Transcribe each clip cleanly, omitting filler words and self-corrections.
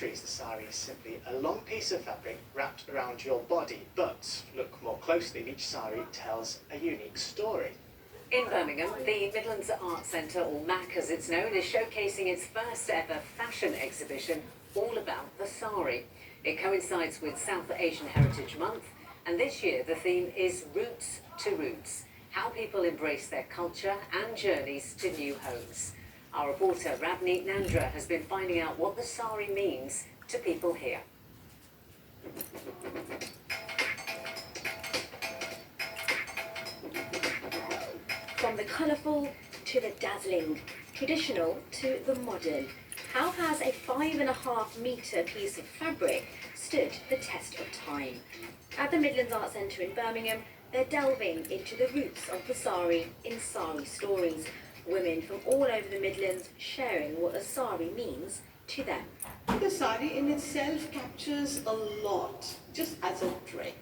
trees. The saree is simply a long piece of fabric wrapped around your body, but look more closely, each saree tells a unique story. In Birmingham, the Midlands Art Centre, or MAC as it's known, is showcasing its first ever fashion exhibition all about the saree. It coincides with South Asian Heritage Month, and this year the theme is Roots to Roots, how people embrace their culture and journeys to new homes. Our reporter Ravneet Nandra has been finding out what the saree means to people here. From the colourful to the dazzling, traditional to the modern, how has a 5.5 metre piece of fabric stood the test of time? At the Midlands Art Centre in Birmingham, they're delving into the roots of the saree in Saree Stories. Women from all over the Midlands sharing what a saree means to them. The saree in itself captures a lot, just as a drape.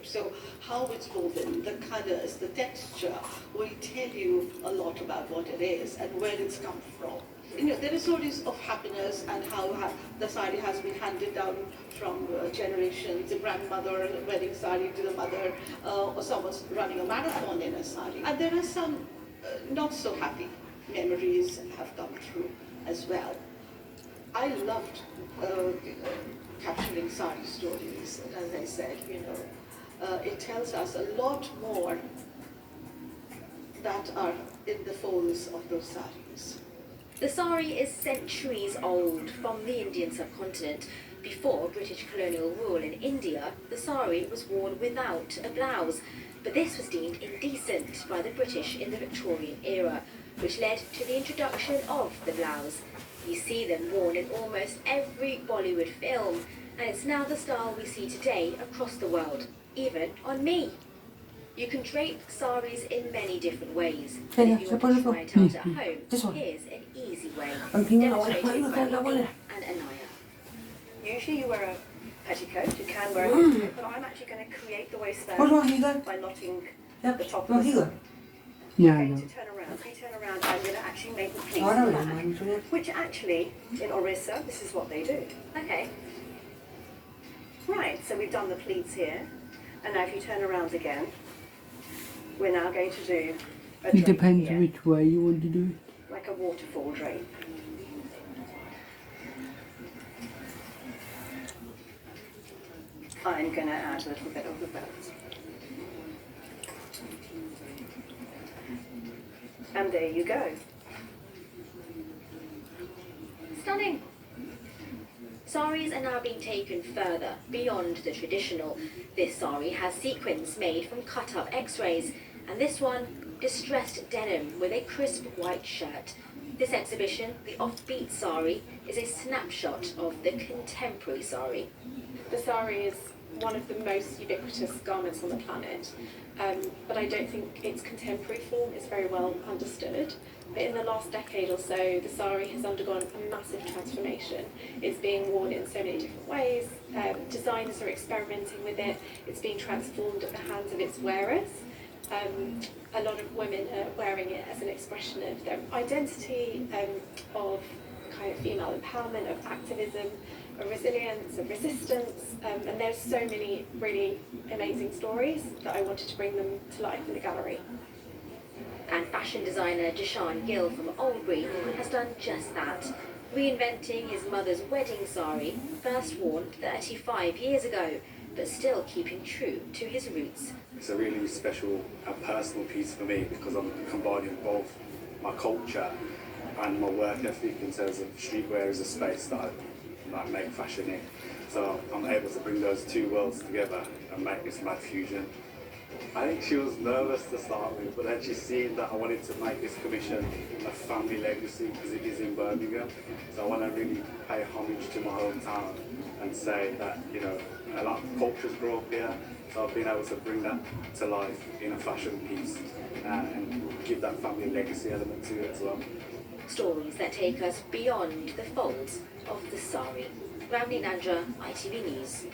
So how it's woven, the colours, the texture will tell you a lot about what it is and where it's come from. You know, there are stories of happiness and how the saree has been handed down from generations, the grandmother wearing saree to the mother, or someone's running a marathon in a saree. And there are some not so happy memories have come through as well. I loved capturing saree stories, as I said, you know. It tells us a lot more that are in the folds of those sarees. The saree is centuries old from the Indian subcontinent. Before British colonial rule in India, the saree was worn without a blouse, but this was deemed indecent by the British in the Victorian era, which led to the introduction of the blouse. You see them worn in almost every Bollywood film, and it's now the style we see today across the world, even on me. You can drape sarees in many different ways, and if you want to try it out at home, here's an easy way, demonstrated by Lavina and Anaya. Usually you wear a petticoat, you can wear a petticoat, but I'm actually going to create the waistband by knotting the top of the saree. Yeah, I'm going to turn around. If you turn around, I'm going to actually make the pleats in the back, which actually, in Orissa, this is what they do. Okay. Right, so we've done the pleats here, and now if you turn around again, we're now going to do a drape it depends here, which way you want to do it. like a waterfall drape. I'm going to add a little bit of the belt. And there you go. Stunning! Sarees are now being taken further, beyond the traditional. This saree has sequins made from cut-up x-rays, and this one, distressed denim with a crisp white shirt. This exhibition, the Offbeat Saree, is a snapshot of the contemporary saree. The saree is one of the most ubiquitous garments on the planet, but I don't think its contemporary form is very well understood. But in the last decade or so, the saree has undergone a massive transformation. It's being worn in so many different ways. Designers are experimenting with it. It's being transformed at the hands of its wearers. A lot of women are wearing it as an expression of their identity, of kind of female empowerment, of activism, of resilience, of resistance, and there's so many really amazing stories that I wanted to bring them to life in the gallery. And fashion designer Deshaun Gill from Oldbury has done just that, reinventing his mother's wedding saree, first worn 35 years ago, but still keeping true to his roots. It's a really special and personal piece for me because I'm combining both my culture and my work ethic in terms of streetwear as a space that I make fashion in. So I'm able to bring those two worlds together and make this mad fusion. I think she was nervous to start with, but then she seen that I wanted to make this commission a family legacy because it is in Birmingham. So I want to really pay homage to my hometown and say that, you know, a lot of cultures grow up here. So I've been able to bring that to life in a fashion piece and give that family legacy element to it as well. Stories that take us beyond the folds of the saree. Ravneet Nandra, ITV News.